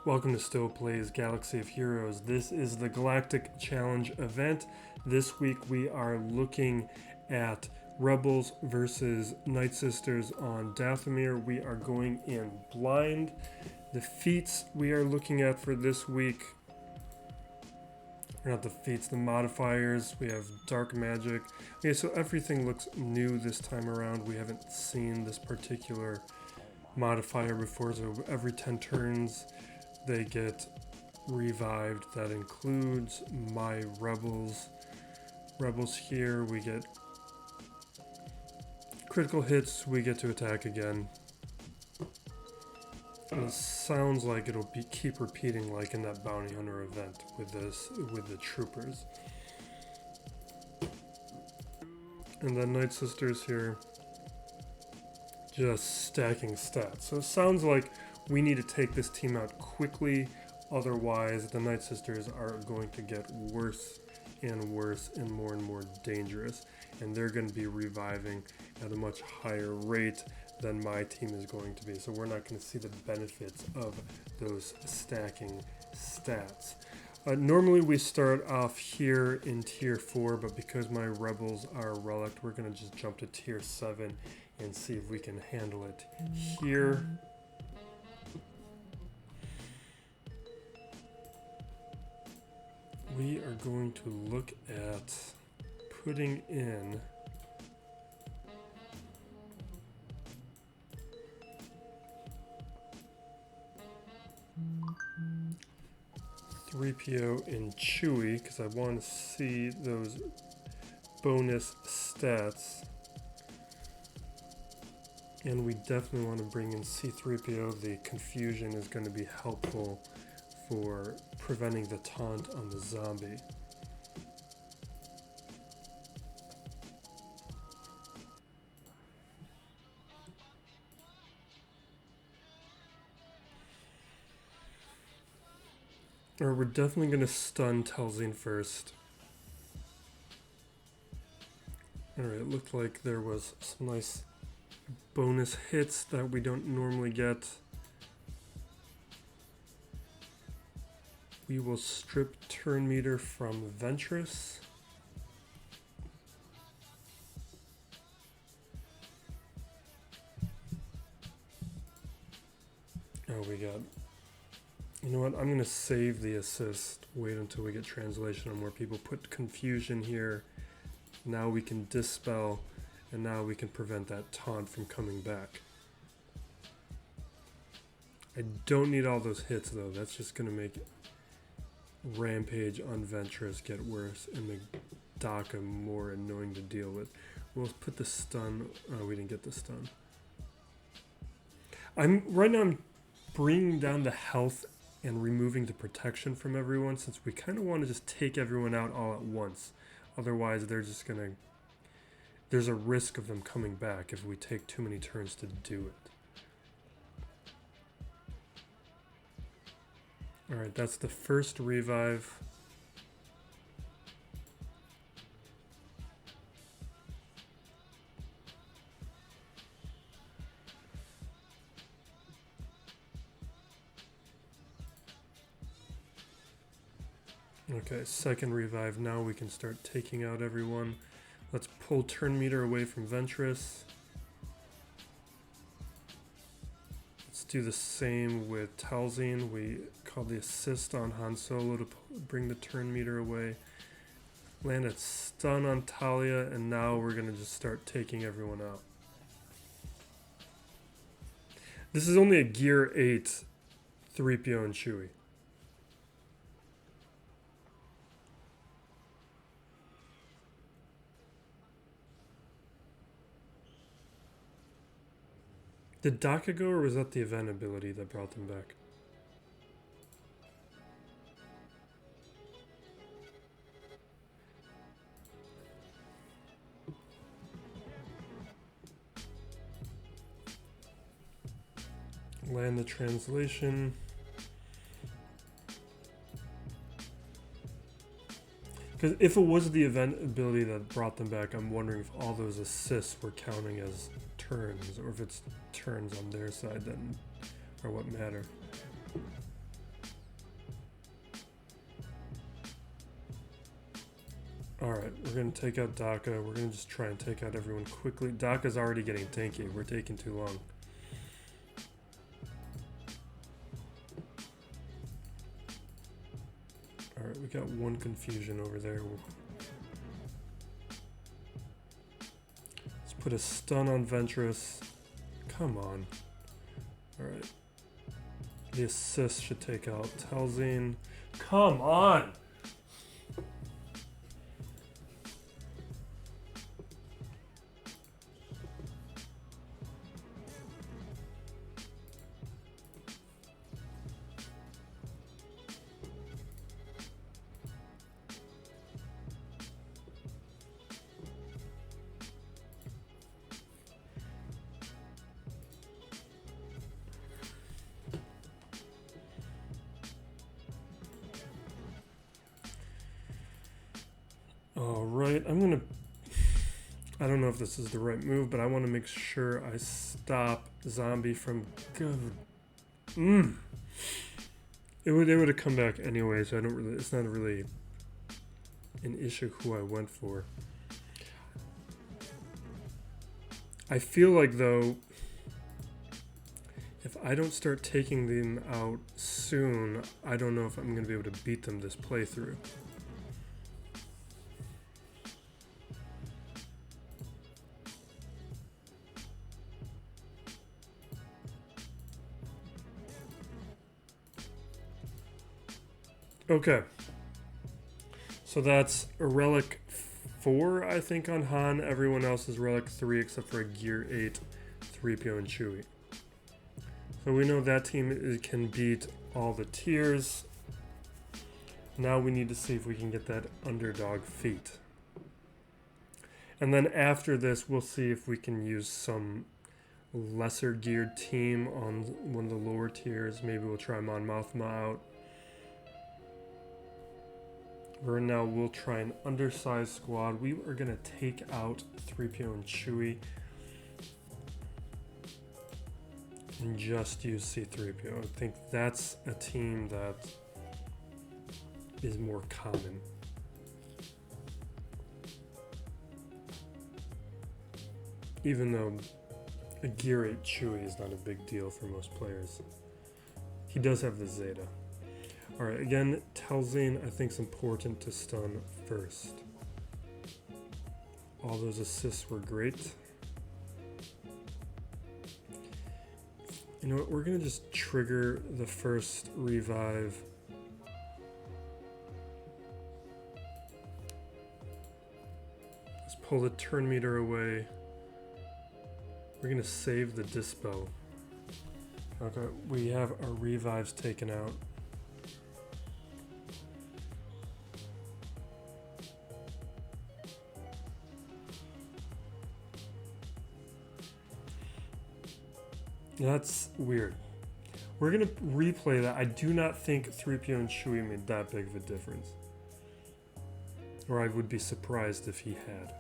Welcome to Stowe Plays Galaxy of Heroes. This is the Galactic Challenge event. This week we are looking at Rebels versus Nightsisters on Dathomir. We are going in blind. The feats we are looking at for this week, or not the feats, the modifiers. We have dark magic. Okay, so everything looks new this time around. We haven't seen this particular modifier before, so every 10 turns they get revived. That includes my rebels here. We get critical hits, we get to attack again. And it sounds like it'll keep repeating like in that bounty hunter event with the troopers. And then Nightsisters here, just stacking stats. So it sounds like we need to take this team out quickly, otherwise the Nightsisters are going to get worse and worse and more dangerous, and they're going to be reviving at a much higher rate than my team is going to be. So we're not going to see the benefits of those stacking stats. Normally we start off here in tier 4, but because my rebels are relic, we're going to just jump to tier 7 and see if we can handle it here. We are going to look at putting in .3PO and Chewie, because I want to see those bonus stats. And we definitely want to bring in C-3PO. The confusion is going to be helpful for preventing the taunt on the zombie. Or we're definitely going to stun Telzine first. Alright, it looked like there was some nice bonus hits that we don't normally get. We will strip turn meter from Ventress. Oh, we got... You know what? I'm going to save the assist. Wait until we get translation on more people. Put confusion here. Now we can dispel, and now we can prevent that taunt from coming back. I don't need all those hits, though. That's just going to make Rampage on Ventress get worse and make Daka more annoying to deal with. We'll put the stun. Oh, we didn't get the stun. Right now I'm bringing down the health and removing the protection from everyone, since we kind of want to just take everyone out all at once. Otherwise they're just gonna, there's a risk of them coming back if we take too many turns to do it. Alright, that's the first revive. Okay, second revive. Now we can start taking out everyone. Let's pull turn meter away from Ventress. Let's do the same with Telzine. We called the assist on Han Solo to bring the turn meter away. Land a stun on Talia, and now we're going to just start taking everyone out. This is only a gear 8 3PO and Chewie. Did Daka go, or was that the event ability that brought them back? Land the translation. Because if it was the event ability that brought them back, I'm wondering if all those assists were counting as turns, or if it's turns on their side that are what matter. Alright, we're going to take out Daka. We're going to just try and take out everyone quickly. Daka's already getting tanky. We're taking too long. Alright, we got one confusion over there. Let's put a stun on Ventress. Come on. Alright. The assist should take out Telzine. Come on! Alright, I don't know if this is the right move, but I want to make sure I stop Zombie from... It would have come back anyway, so it's not really an issue who I went for. I feel like, though, if I don't start taking them out soon, I don't know if I'm going to be able to beat them this playthrough. Okay, so that's a Relic 4, I think, on Han. Everyone else is Relic 3 except for a Gear 8, 3PO, and Chewie. So we know that team can beat all the tiers. Now we need to see if we can get that underdog feat. And then after this, we'll see if we can use some lesser geared team on one of the lower tiers. Maybe we'll try Mon Mothma out. For now, we'll try an undersized squad. We are going to take out 3PO and Chewie and just use C-3PO. I think that's a team that is more common. Even though a Gear 8 Chewie is not a big deal for most players. He does have the Zeta. Alright, again, Telzine I think is important to stun first. All those assists were great. You know what, we're going to just trigger the first revive. Let's pull the turn meter away. We're going to save the dispel. Okay, we have our revives taken out. That's weird. We're going to replay that. I do not think 3PO and Chewie made that big of a difference. Or I would be surprised if he had.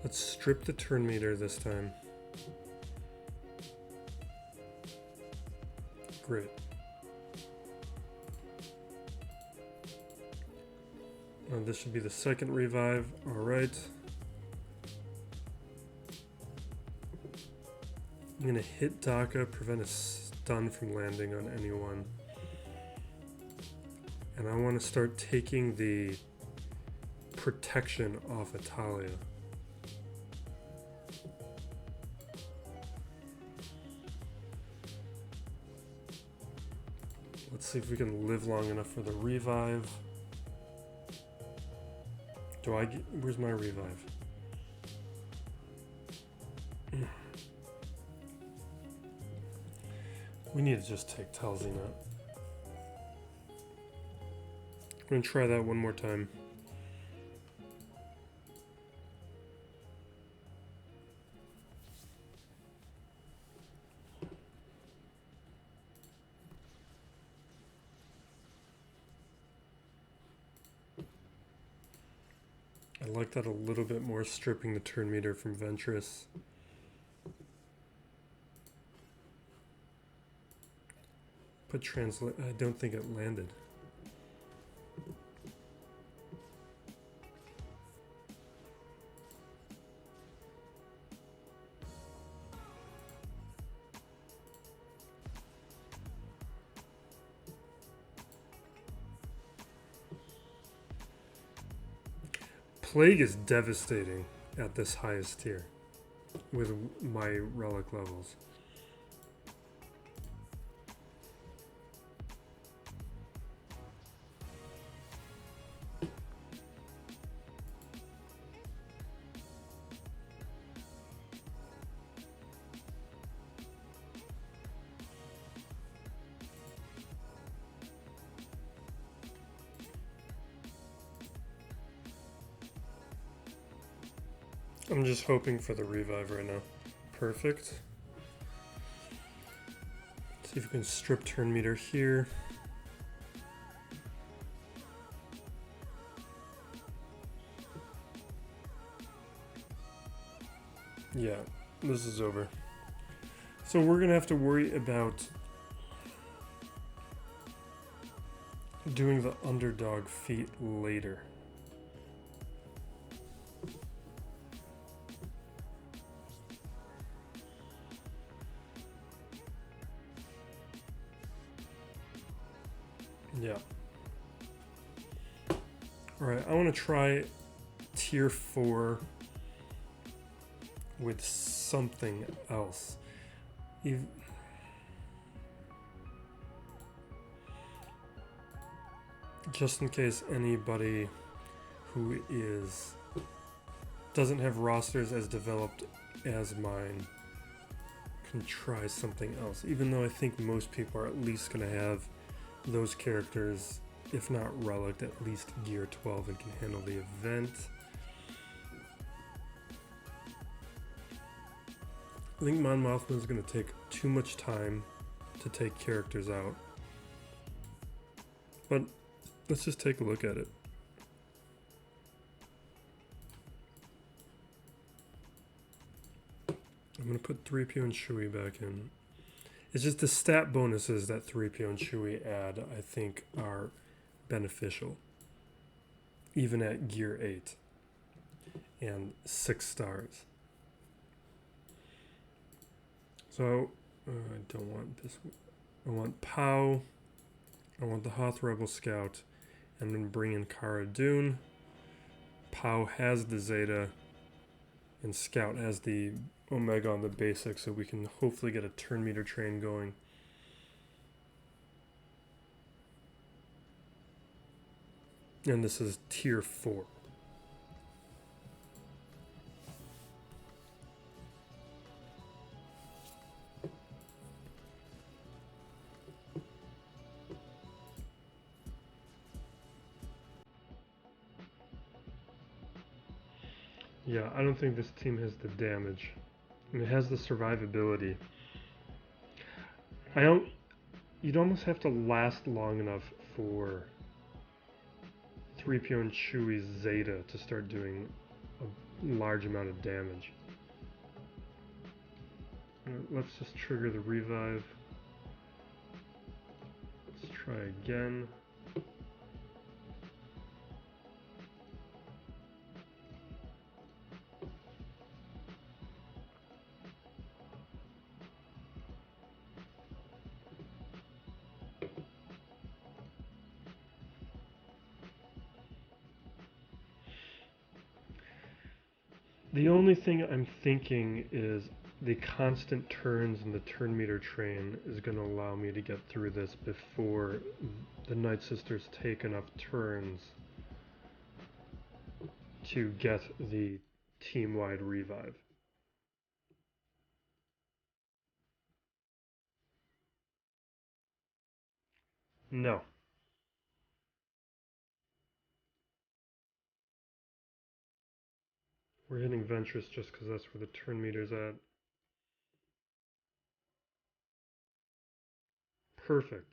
Let's strip the turn meter this time. Great. This should be the second revive. All right. I'm gonna hit Daka, prevent a stun from landing on anyone. And I want to start taking the protection off Italia. Let's see if we can live long enough for the revive. Where's my revive? We need to just take Telzine out. I'm going to try that one more time. I like that a little bit more, stripping the turn meter from Ventress. Put translate. I don't think it landed. Plague is devastating at this highest tier with my relic levels. I'm just hoping for the revive right now. Perfect. See if we can strip turn meter here. Yeah, this is over. So we're gonna have to worry about doing the underdog feat later. Yeah. Alright, I want to try tier 4 with something else. Just in case anybody who doesn't have rosters as developed as mine can try something else. Even though I think most people are at least going to have those characters, if not relic, at least gear 12 and can handle the event. I think Mon Mothma is going to take too much time to take characters out. But let's just take a look at it. I'm going to put 3PO and Shui back in. It's just the stat bonuses that 3PO and Shui add, I think, are beneficial. Even at gear 8 and 6 stars. So, I don't want this. I want Pow. I want the Hoth Rebel Scout. And then bring in Cara Dune. Pow has the Zeta. And Scout has the Omega on the basic, so we can hopefully get a turn meter train going. And this is tier 4. Yeah, I don't think this team has the damage. And it has the survivability. You'd almost have to last long enough for 3PO and Chewie's Zeta to start doing a large amount of damage. Let's just trigger the revive. Let's try again. The only thing I'm thinking is the constant turns in the turn meter train is going to allow me to get through this before the Nightsisters take enough turns to get the team-wide revive. No. We're hitting Ventress just because that's where the turn meter's at. Perfect.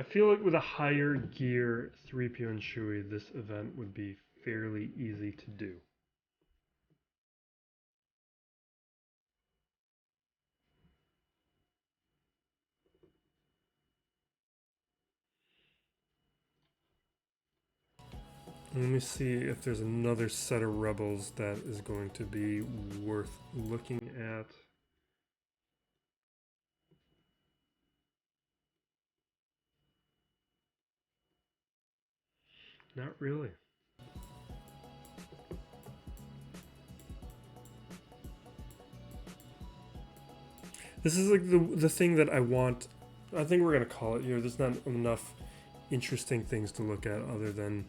I feel like with a higher gear 3PO and Chewie, this event would be fairly easy to do. Let me see if there's another set of rebels that is going to be worth looking at. Not really. This is like the thing that I want. I think we're gonna call it here. There's not enough interesting things to look at other than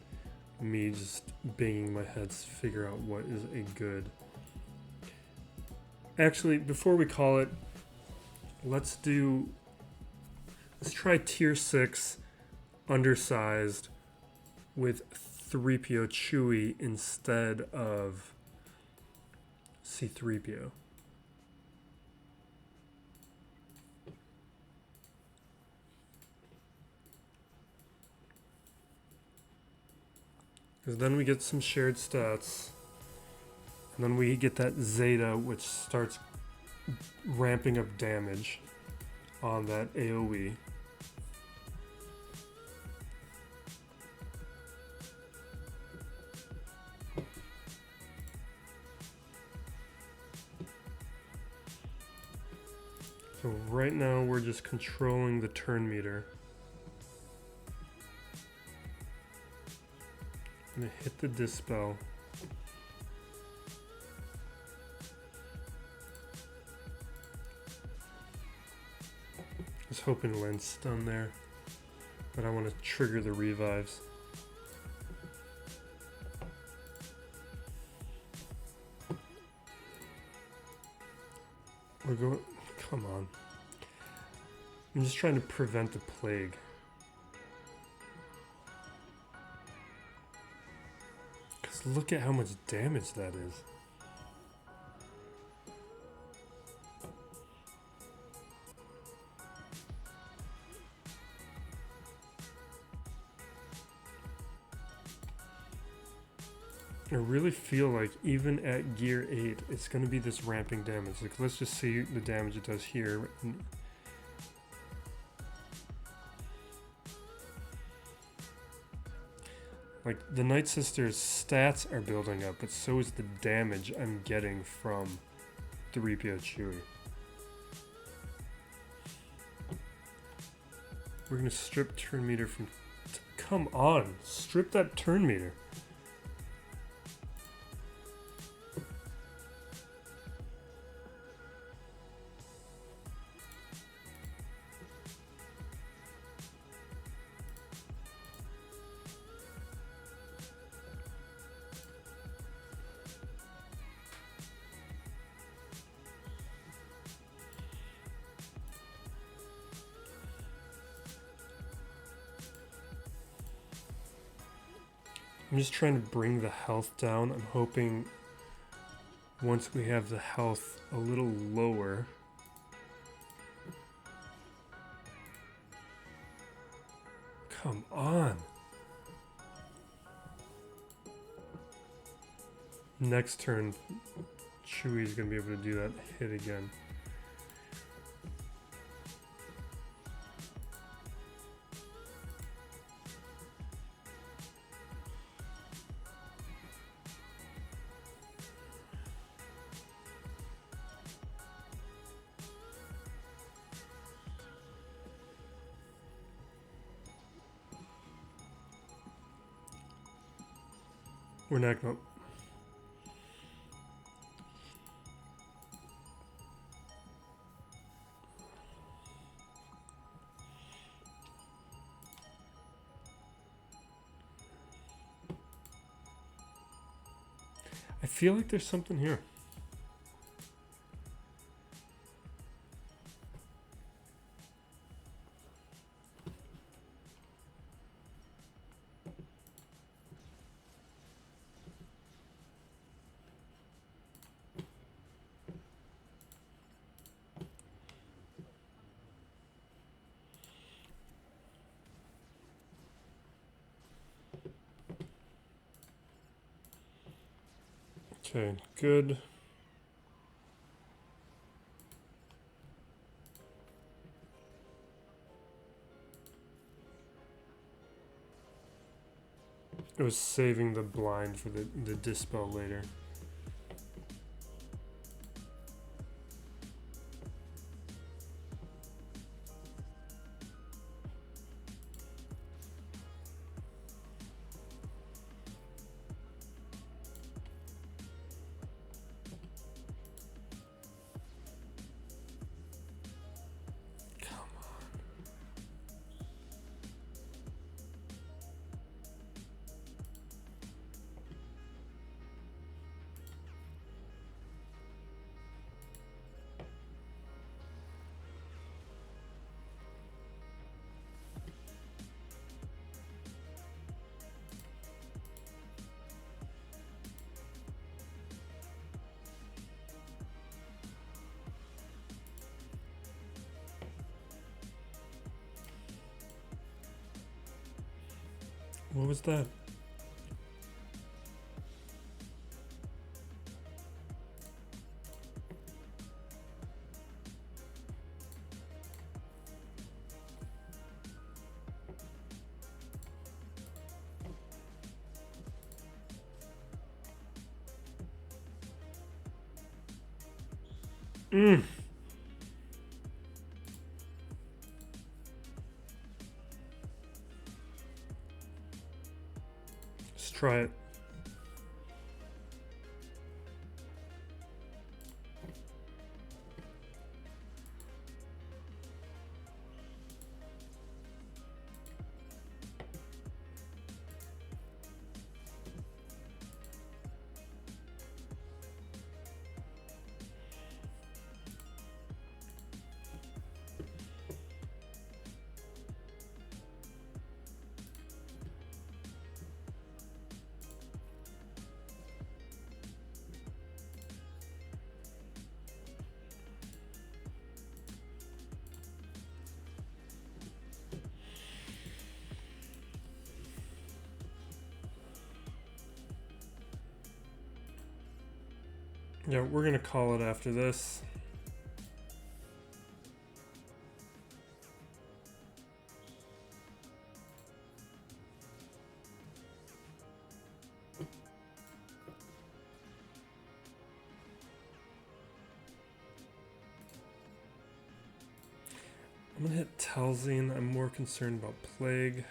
me just banging my head to figure out what is a good. Actually, before we call it, let's try tier 6 undersized with 3PO Chewie instead of C3PO. Because then we get some shared stats. And then we get that Zeta, which starts ramping up damage on that AoE. So right now we're just controlling the turn meter. I'm gonna hit the dispel. I was hoping Lent's done there, but I want to trigger the revives. We're going. Come on. I'm just trying to prevent the plague. Because look at how much damage that is. I really feel like even at gear 8, it's going to be this ramping damage. Like, let's just see the damage it does here. Like, the Nightsisters' stats are building up, but so is the damage I'm getting from 3PO Chewie. We're going to strip turn meter from... Come on! Strip that turn meter! I'm just trying to bring the health down. I'm hoping once we have the health a little lower, come on. Next turn, Chewie's gonna be able to do that hit again. We're not going. I feel like there's something here. Okay, good. It was saving the blind for the dispel later. What was that? Let's try it. Yeah, we're gonna call it after this. I'm gonna hit Talzine. I'm more concerned about Plague.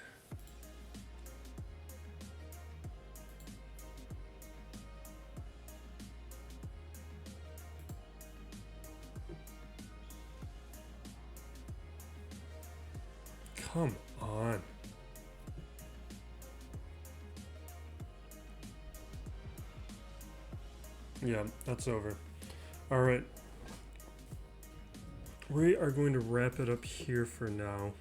Come on. Yeah, that's over. All right. We are going to wrap it up here for now.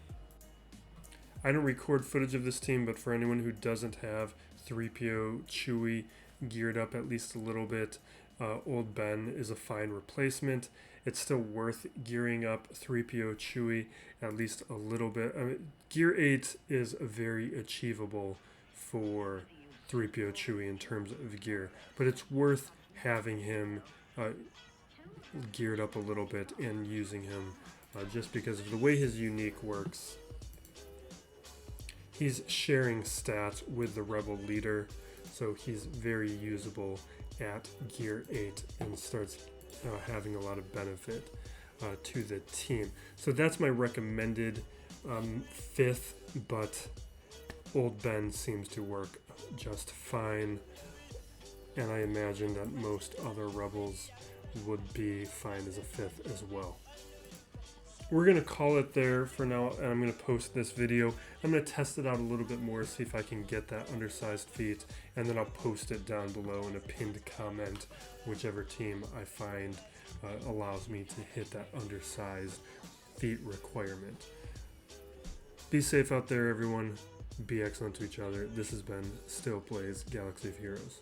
I don't record footage of this team, but for anyone who doesn't have 3PO Chewie geared up at least a little bit, Old Ben is a fine replacement. It's still worth gearing up 3PO Chewie at least a little bit. I mean, Gear 8 is very achievable for 3PO Chewie in terms of gear, but it's worth having him geared up a little bit and using him just because of the way his unique works. He's sharing stats with the Rebel leader, so he's very usable at Gear 8 and starts having a lot of benefit to the team. So that's my recommended 5th, but Old Ben seems to work just fine, and I imagine that most other Rebels would be fine as a 5th as well. We're going to call it there for now, and I'm going to post this video. I'm going to test it out a little bit more, see if I can get that undersized feat, and then I'll post it down below in a pinned comment, whichever team I find allows me to hit that undersized feat requirement. Be safe out there, everyone. Be excellent to each other. This has been Still Plays Galaxy of Heroes.